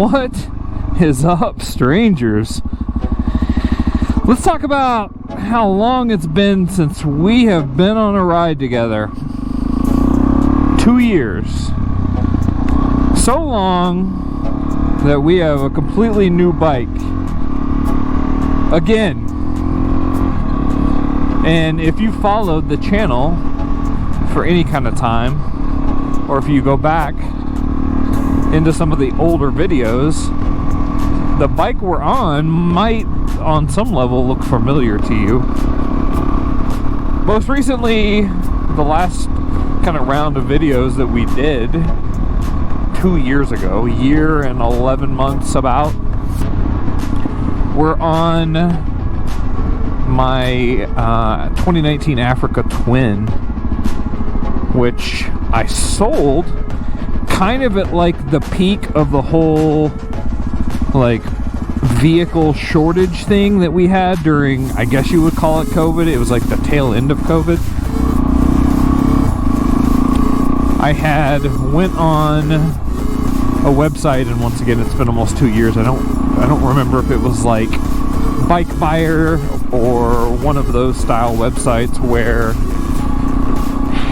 What is up, strangers? Let's talk about how long it's been since we have been on a ride together. 2 years. So long that we have a completely new bike. Again. And if you followed the channel for any kind of time, or if you go back into some of the older videos, the bike we're on might on some level look familiar to you. Most recently, the last kind of round of videos that we did 2 years ago, a year and 11 months about, were on my 2019 Africa Twin, which I sold kind of at like the peak of the whole like vehicle shortage thing that we had during, I guess you would call it COVID. It was like the tail end of COVID. I had went on a website, and once again it's been almost 2 years. I don't remember if it was like Bike Buyer or one of those style websites where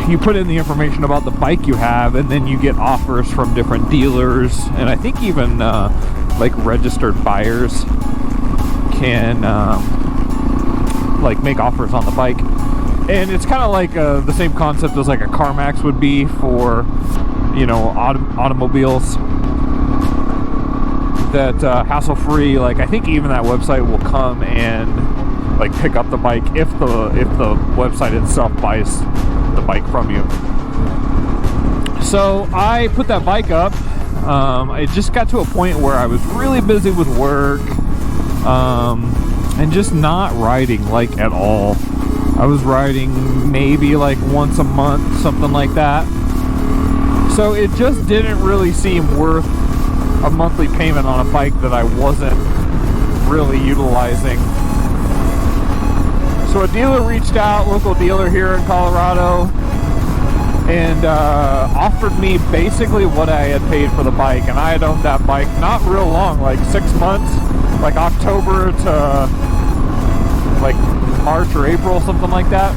you put in the information about the bike you have, and then you get offers from different dealers, and I think even like registered buyers can like make offers on the bike. And it's kind of like the same concept as like a CarMax would be for, you know, automobiles. That hassle-free, like I think even that website will come and like pick up the bike if the website itself buys the bike from you. So I put that bike up. It just got to a point where I was really busy with work and just not riding like at all. I was riding maybe like once a month, something like that. So it just didn't really seem worth a monthly payment on a bike that I wasn't really utilizing. So a dealer reached out, local dealer here in Colorado, and offered me basically what I had paid for the bike. And I had owned that bike not real long, like 6 months, like October to like March or April, something like that.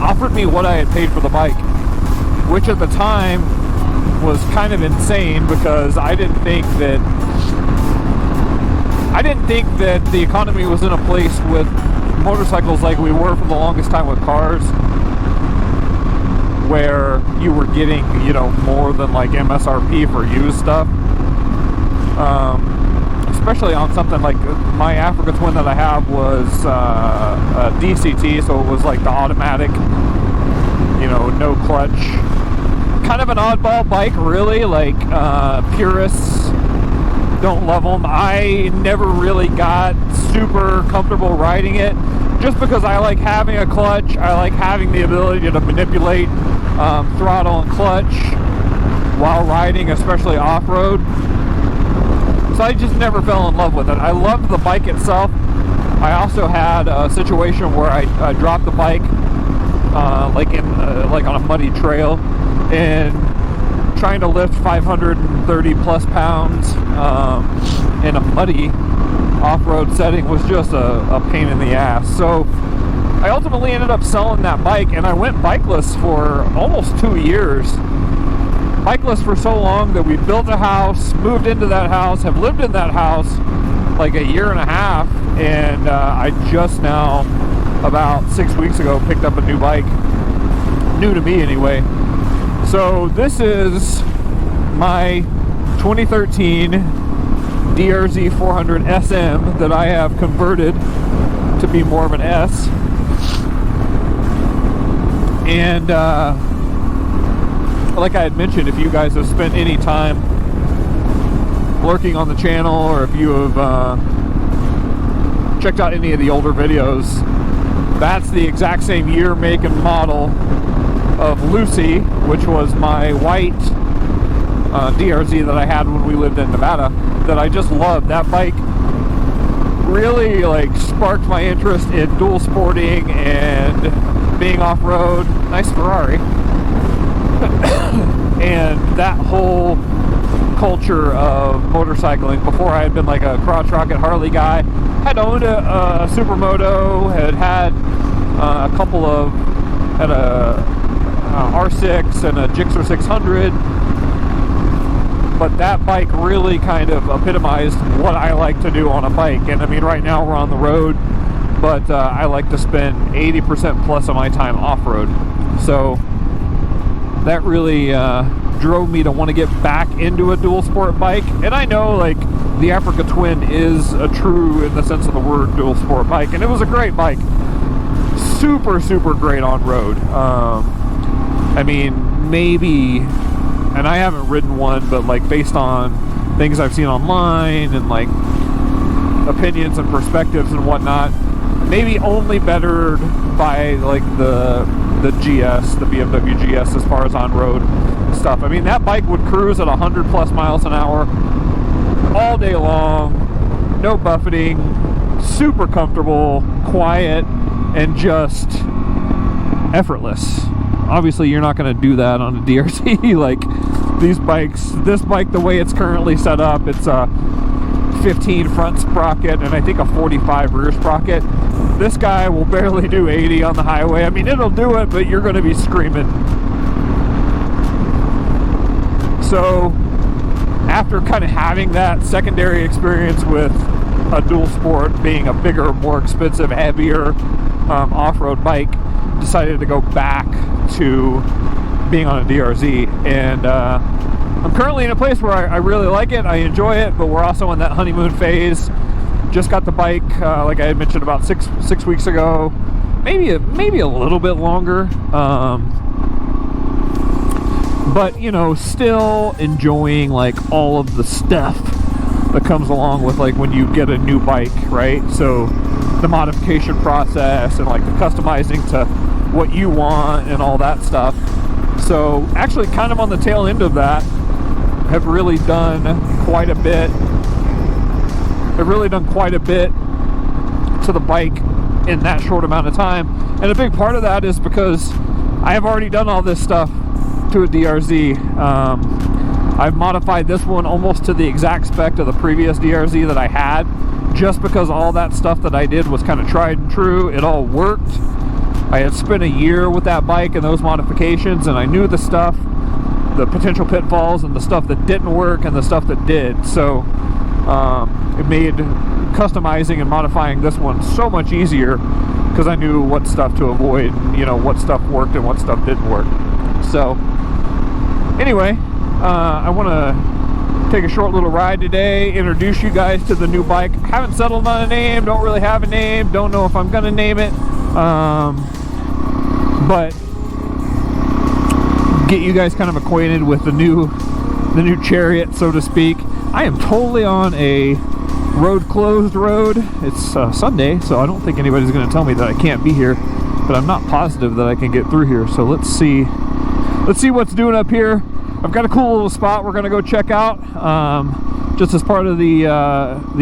Offered me what I had paid for the bike, which at the time was kind of insane because I didn't think that the economy was in a place with motorcycles like we were for the longest time with cars, where you were getting, you know, more than like MSRP for used stuff. Especially on something like my Africa Twin that I have was a DCT, so it was like the automatic, you know, no clutch. Kind of an oddball bike, really. Like purists don't love them. I never really got super comfortable riding it, just because I like having a clutch. I like having the ability to manipulate throttle and clutch while riding, especially off-road. So I just never fell in love with it. I loved the bike itself. I also had a situation where I dropped the bike like on a muddy trail, and trying to lift 530 plus pounds in a muddy off-road setting was just a pain in the ass. So I ultimately ended up selling that bike, and I went bikeless for almost 2 years. Bikeless for so long that we built a house, moved into that house, have lived in that house like a year and a half, and I just now, about 6 weeks ago, picked up a new bike. New to me anyway. So this is my 2013 DRZ400SM that I have converted to be more of an S. And like I had mentioned, if you guys have spent any time lurking on the channel, or if you have checked out any of the older videos, that's the exact same year, make, and model of Lucy, which was my white DRZ that I had when we lived in Nevada, that I just loved. That bike really like sparked my interest in dual sporting and being off-road. Nice Ferrari. and that whole culture of motorcycling. Before I had been like a crotch rocket Harley guy, had owned a supermoto, had a couple of, had a R6 and a Gixxer 600, but that bike really kind of epitomized what I like to do on a bike. And I mean, right now we're on the road, but I like to spend 80% plus of my time off-road. So that really drove me to want to get back into a dual sport bike. And I know, like, the Africa Twin is a true, in the sense of the word, dual sport bike, and it was a great bike. Super, super great on road. I mean, maybe, and I haven't ridden one, but like based on things I've seen online and like opinions and perspectives and whatnot, maybe only bettered by like the GS, the BMW GS, as far as on-road stuff. I mean, that bike would cruise at 100 plus miles an hour all day long, no buffeting, super comfortable, quiet, and just effortless. Obviously, you're not going to do that on a DRZ. Like, these bikes, this bike, the way it's currently set up, it's a 15 front sprocket and I think a 45 rear sprocket. This guy will barely do 80 on the highway. I mean, it'll do it, but you're going to be screaming. So after kind of having that secondary experience with a dual sport being a bigger, more expensive, heavier off-road bike, decided to go back to being on a DRZ. And I'm currently in a place where I really like it, I enjoy it, but we're also in that honeymoon phase. Just got the bike, like I had mentioned, about six weeks ago, maybe a little bit longer, but you know, still enjoying like all of the stuff that comes along with like when you get a new bike, right? So the modification process and like the customizing to what you want and all that stuff. So actually kind of on the tail end of that, have really done quite a bit. I've really done quite a bit to the bike in that short amount of time. And a big part of that is because I have already done all this stuff to a DRZ. I've modified this one almost to the exact spec of the previous DRZ that I had, just because all that stuff that I did was kind of tried and true. It all worked. I had spent a year with that bike and those modifications, and I knew the stuff, the potential pitfalls, and the stuff that didn't work and the stuff that did. So it made customizing and modifying this one so much easier, because I knew what stuff to avoid, you know, what stuff worked and what stuff didn't work. So anyway, I want to take a short little ride today, introduce you guys to the new bike. Haven't settled on a name, don't really have a name, don't know if I'm gonna name it, but get you guys kind of acquainted with the new Chariot, so to speak. I am totally on a closed road. It's Sunday, so I don't think anybody's going to tell me that I can't be here, but I'm not positive that I can get through here. So let's see what's doing up here. I've got a cool little spot we're going to go check out, just as part of the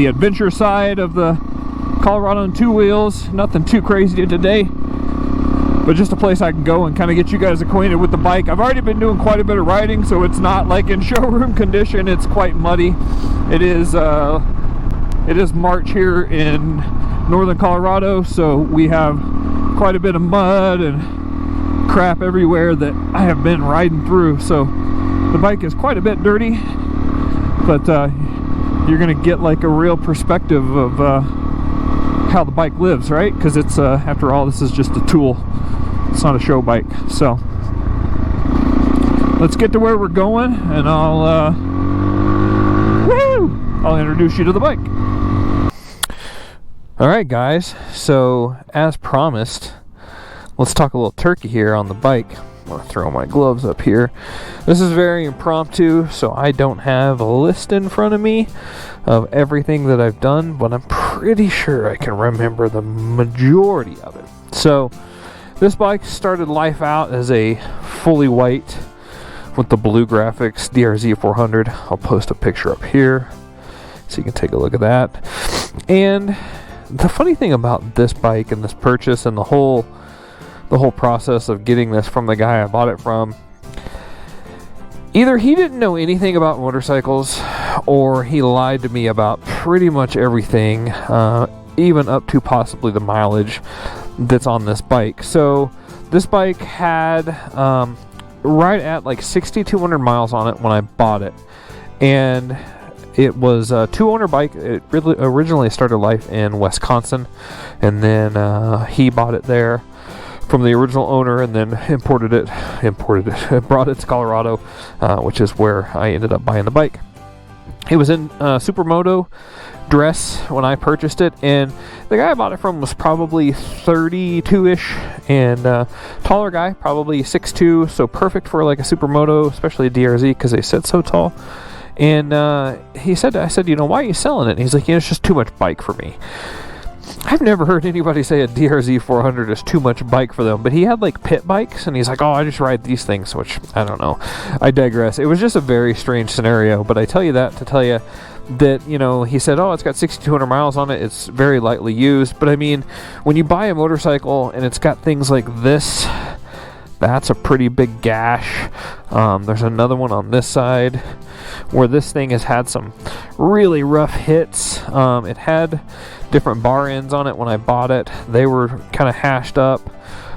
adventure side of the Colorado on two wheels. Nothing too crazy today, but just a place I can go and kind of get you guys acquainted with the bike. I've already been doing quite a bit of riding, so it's not like in showroom condition. It's quite muddy. It is March here in northern Colorado, so we have quite a bit of mud and crap everywhere that I have been riding through. So the bike is quite a bit dirty, but you're gonna get like a real perspective of how the bike lives, right? Because it's after all, this is just a tool. It's not a show bike. So let's get to where we're going, and I'll introduce you to the bike. Alright guys, so as promised, let's talk a little turkey here on the bike. I'm going to throw my gloves up here. This is very impromptu, so I don't have a list in front of me of everything that I've done, but I'm pretty sure I can remember the majority of it. So this bike started life out as a fully white with the blue graphics DRZ400. I'll post a picture up here so you can take a look at that. And the funny thing about this bike and this purchase and the whole process of getting this from the guy I bought it from, Either he didn't know anything about motorcycles, or he lied to me about pretty much everything, even up to possibly the mileage that's on this bike. So this bike had right at like 6,200 miles on it when I bought it, and it was a two-owner bike. It really originally started life in Wisconsin, and then he bought it there from the original owner, and then brought it to Colorado, which is where I ended up buying the bike. It was in Supermoto dress when I purchased it, and the guy I bought it from was probably 32-ish, and taller guy, probably 6'2", so perfect for like a Supermoto, especially a DRZ, because they sit so tall. And I said, you know, why are you selling it? And he's like, it's just too much bike for me. I've never heard anybody say a DRZ400 is too much bike for them, but he had like pit bikes, and he's like, oh, I just ride these things, which I don't know. I digress. It was just a very strange scenario, but I tell you that to tell you that, you know, he said, oh, it's got 6,200 miles on it. It's very lightly used. But I mean, when you buy a motorcycle and it's got things like this, that's a pretty big gash. There's another one on this side where this thing has had some really rough hits. It had different bar ends on it when I bought it. They were kind of hashed up.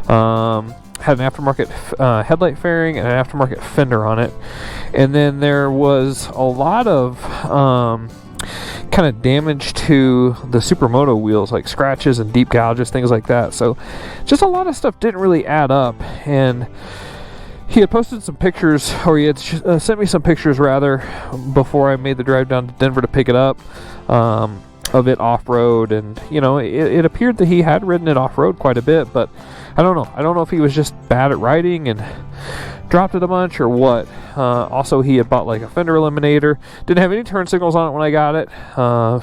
Had an aftermarket headlight fairing and an aftermarket fender on it. And then there was a lot of kind of damage to the Supermoto wheels, like scratches and deep gouges, things like that. So just a lot of stuff didn't really add up. And he had posted some pictures, or he had sent me some pictures rather, before I made the drive down to Denver to pick it up, of it off-road. And you know, it appeared that he had ridden it off-road quite a bit, but I don't know if he was just bad at riding and dropped it a bunch or what. Also, he had bought like a fender eliminator, didn't have any turn signals on it when I got it.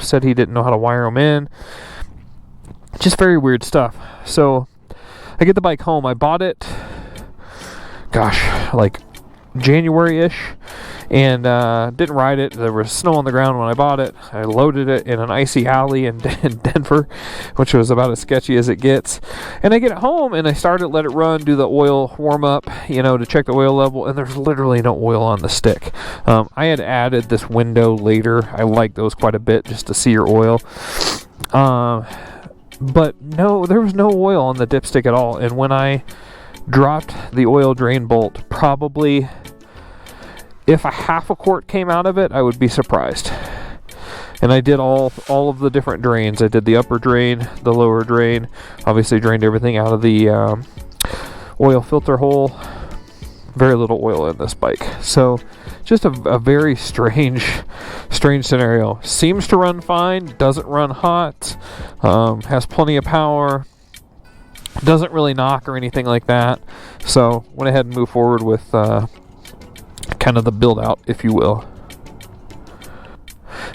Said he didn't know how to wire them in. Just very weird stuff. So I get the bike home. I bought it, gosh, like January-ish, and didn't ride it. There was snow on the ground when I bought it. I loaded it in an icy alley in Denver, which was about as sketchy as it gets. And I get it home and I started, let it run, do the oil warm up, you know, to check the oil level, and there's literally no oil on the stick. I had added this window later. I like those quite a bit just to see your oil. But no, there was no oil on the dipstick at all. And when I dropped the oil drain bolt, probably if a half a quart came out of it, I would be surprised. And I did all of the different drains. I did the upper drain, the lower drain, obviously drained everything out of the oil filter hole. Very little oil in this bike. So just a very strange scenario. Seems to run fine, doesn't run hot, has plenty of power, doesn't really knock or anything like that. So went ahead and moved forward with kind of the build out, if you will.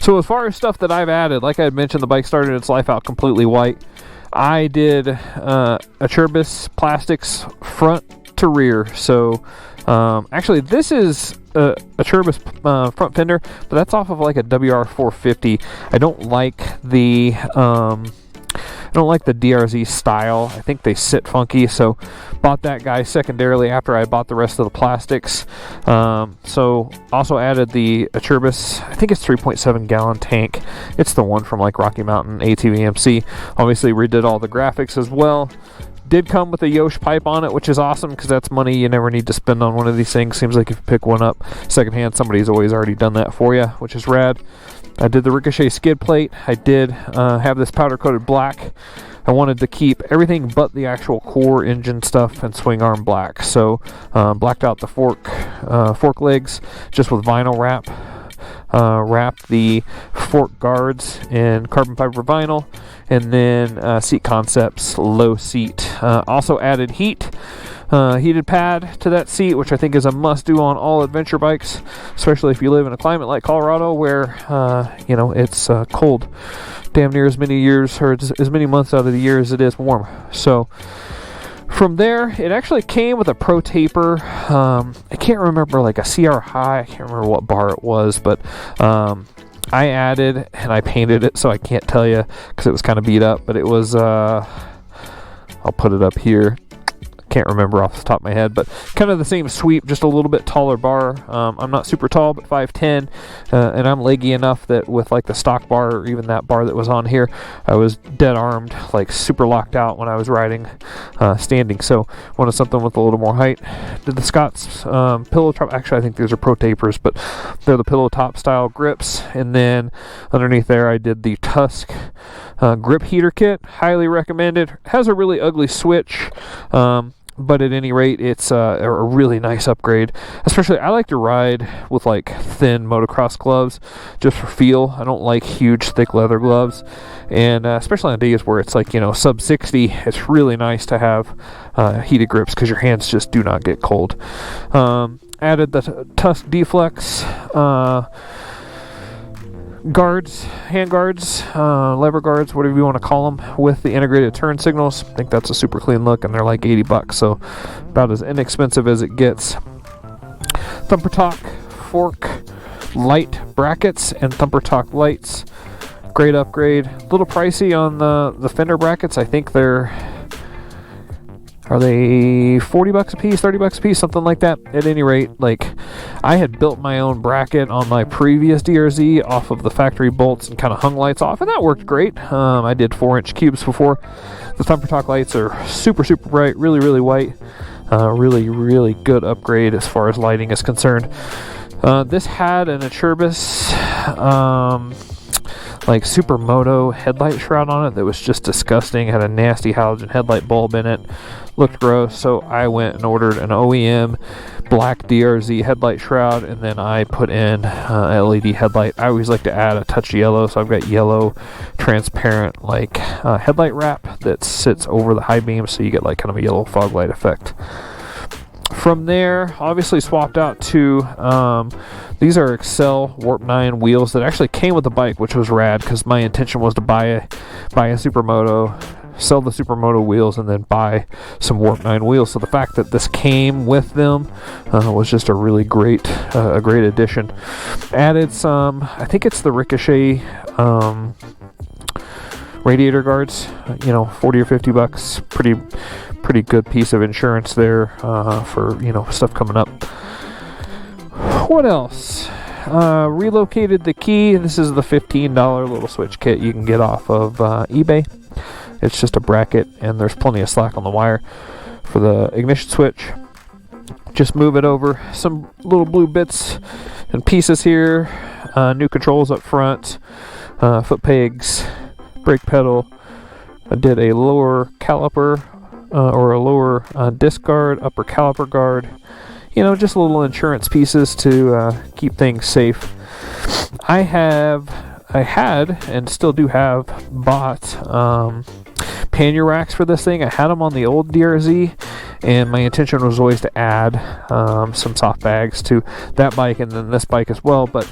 So as far as stuff that I've added, like I had mentioned, the bike started its life out completely white. I did Acerbis plastics front to rear. So actually this is a Acerbis front fender, but that's off of like a WR450. I don't like the DRZ style. I think they sit funky, so bought that guy secondarily after I bought the rest of the plastics. So also added the Acerbis, I think it's 3.7 gallon tank. It's the one from like Rocky Mountain ATVMC. Obviously redid all the graphics as well. Did come with a Yosh pipe on it, which is awesome because that's money you never need to spend on one of these things. Seems like if you pick one up secondhand, somebody's always already done that for you, which is rad. I did the Ricochet skid plate. I did have this powder coated black. I wanted to keep everything but the actual core engine stuff and swing arm black. So blacked out the fork legs just with vinyl wrap. Wrapped the fork guards in carbon fiber vinyl, and then seat concepts, low seat. Also added heated pad to that seat, which I think is a must-do on all adventure bikes, especially if you live in a climate like Colorado where you know, it's cold damn near as many years or as many months out of the year as it is warm. So from there, it actually came with a Pro Taper. I can't remember, like a CR Hi. I can't remember what bar it was, but I added and I painted it, so I can't tell you because it was kind of beat up. But it was, I'll put it up here. can't remember off the top of my head, but kind of the same sweep, just a little bit taller bar. I'm not super tall, but 5'10", and I'm leggy enough that with like the stock bar or even that bar that was on here, I was dead armed, like super locked out when I was riding standing. So wanted something with a little more height. Did the Scott's pillow top. Actually, I think these are Pro Tapers, but they're the pillow top style grips. And then underneath there, I did the Tusk grip heater kit. Highly recommended. Has a really ugly switch, but at any rate, it's a really nice upgrade. Especially, I like to ride with like thin motocross gloves just for feel. I don't like huge, thick leather gloves, and especially on days where it's like, you know, sub 60, it's really nice to have heated grips because your hands just do not get cold. Added the Tusk D-Flex guards, hand guards, lever guards, whatever you want to call them, with the integrated turn signals. I think that's a super clean look, and they're like $80, so about as inexpensive as it gets. Thumper Talk fork light brackets and Thumper Talk lights. Great upgrade. A little pricey on the fender brackets. I think are they $40 a piece, $30 a piece, something like that? At any rate, like, I had built my own bracket on my previous DRZ off of the factory bolts and kind of hung lights off, and that worked great. I did 4-inch cubes before. The Thumper Talk lights are super, super bright, really, really white. Really, really good upgrade as far as lighting is concerned. This had an Acerbis like Supermoto headlight shroud on it that was just disgusting. Had a nasty halogen headlight bulb in it, looked gross, so I went and ordered an OEM black DRZ headlight shroud, and then I put in LED headlight. I always like to add a touch of yellow, so I've got yellow transparent like headlight wrap that sits over the high beam, so you get like kind of a yellow fog light effect. From there, obviously swapped out to these are Excel Warp 9 wheels that actually came with the bike, which was rad because my intention was to buy a Supermoto, sell the Supermoto wheels, and then buy some Warp 9 wheels. So the fact that this came with them was just a really great addition. Added some, I think it's the Ricochet radiator guards, you know, $40 or $50. Pretty good piece of insurance there for, you know, stuff coming up. What else? Relocated the key. This is the $15 little switch kit you can get off of eBay. It's just a bracket, and there's plenty of slack on the wire for the ignition switch. Just move it over. Some little blue bits and pieces here. New controls up front. Foot pegs. Brake pedal. I did a lower caliper or a lower disc guard, upper caliper guard. You know, just little insurance pieces to keep things safe. I had and still do have bought pannier racks for this thing. I had them on the old DRZ, and my intention was always to add some soft bags to that bike and then this bike as well. But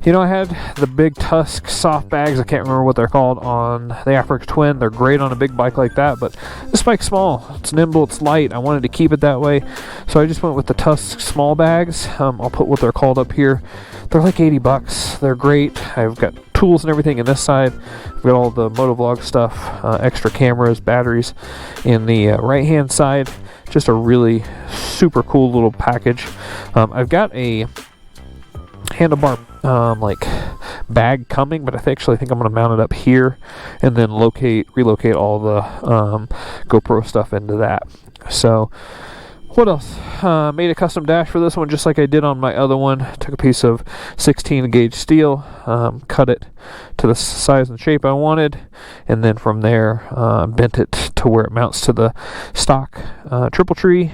you know, I had the big Tusk soft bags, I can't remember what they're called, on the Africa Twin. They're great on a big bike like that, but this bike's small, it's nimble, it's light. I wanted to keep it that way, so I just went with the Tusk small bags. I'll put what they're called up here. They're like $80. They're great. I've got tools and everything in this side. I've got all the motovlog stuff, extra cameras, batteries in the right hand side. Just a really super cool little package. I've got a handlebar like bag coming, but I actually think I'm going to mount it up here and then relocate all the GoPro stuff into that. So what else? Made a custom dash for this one just like I did on my other one. Took a piece of 16 gauge steel, cut it to the size and shape I wanted, and then from there bent it to where it mounts to the stock triple tree.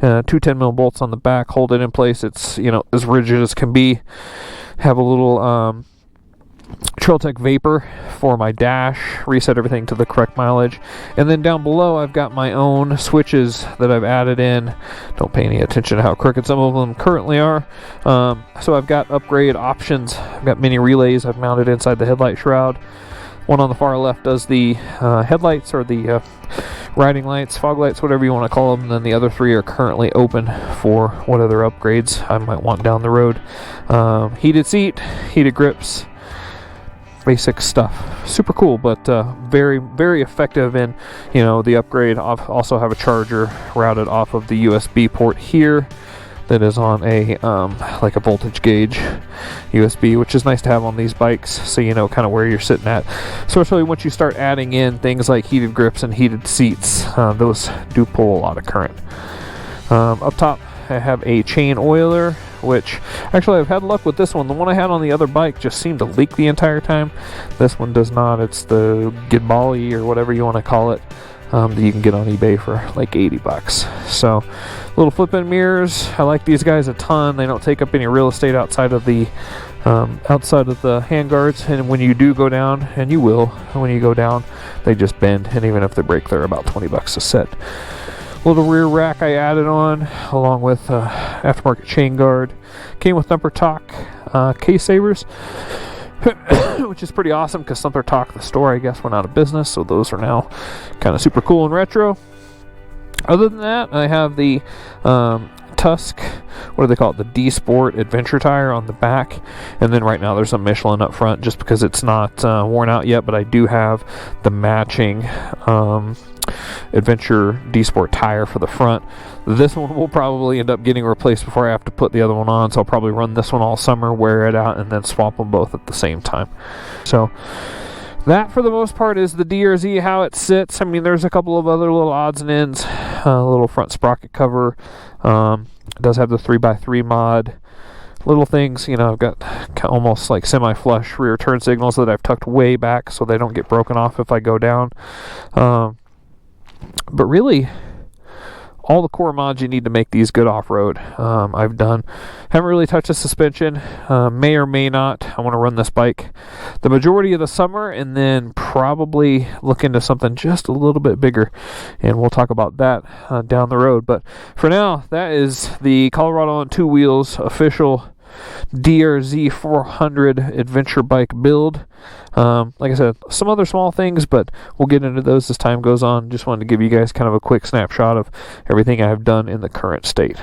Two 10mm bolts on the back hold it in place. It's, you know, as rigid as can be. Have a little Trailtech Vapor for my dash, reset everything to the correct mileage, and then down below I've got my own switches that I've added in. Don't pay any attention to how crooked some of them currently are. So I've got upgrade options. I've got mini relays I've mounted inside the headlight shroud. One on the far left does the headlights or the riding lights, fog lights, whatever you want to call them, and then the other three are currently open for what other upgrades I might want down the road. Heated seat, heated grips, basic stuff. Super cool, but very, very effective in, you know, the upgrade. I also have a charger routed off of the USB port here that is on a like a voltage gauge USB, which is nice to have on these bikes, so you know kind of where you're sitting at, especially once you start adding in things like heated grips and heated seats. Those do pull a lot of current. Up top I have a chain oiler, which actually I've had luck with this one. The one I had on the other bike just seemed to leak the entire time. This one does not. It's the Gidbali or whatever you want to call it, that you can get on eBay for like $80. So little flip-in mirrors. I like these guys a ton. They don't take up any real estate outside of the handguards, and when you do go down, and you will when you go down, they just bend, and even if they break, they're about $20 a set. Little rear rack I added on, along with aftermarket chain guard. Came with Thumper Talk case savers, which is pretty awesome because Thumper Talk, the store, I guess, went out of business, so those are now kind of super cool and retro. Other than that, I have the Tusk, what do they call it, the D Sport Adventure tire on the back, and then right now there's a Michelin up front just because it's not worn out yet, but I do have the matching Adventure D Sport tire for the front. This one will probably end up getting replaced before I have to put the other one on, so I'll probably run this one all summer, wear it out, and then swap them both at the same time. So that, for the most part, is the DRZ, how it sits. I mean, there's a couple of other little odds and ends. A little front sprocket cover. It does have the 3x3 mod. Little things, you know, I've got almost like semi-flush rear turn signals that I've tucked way back so they don't get broken off if I go down. But really, all the core mods you need to make these good off-road, I've done. Haven't really touched the suspension. May or may not. I want to run this bike the majority of the summer, and then probably look into something just a little bit bigger, and we'll talk about that down the road. But for now, that is the Colorado on Two Wheels official DRZ400 adventure bike build. Like I said, some other small things, but we'll get into those as time goes on. Just wanted to give you guys kind of a quick snapshot of everything I've done in the current state.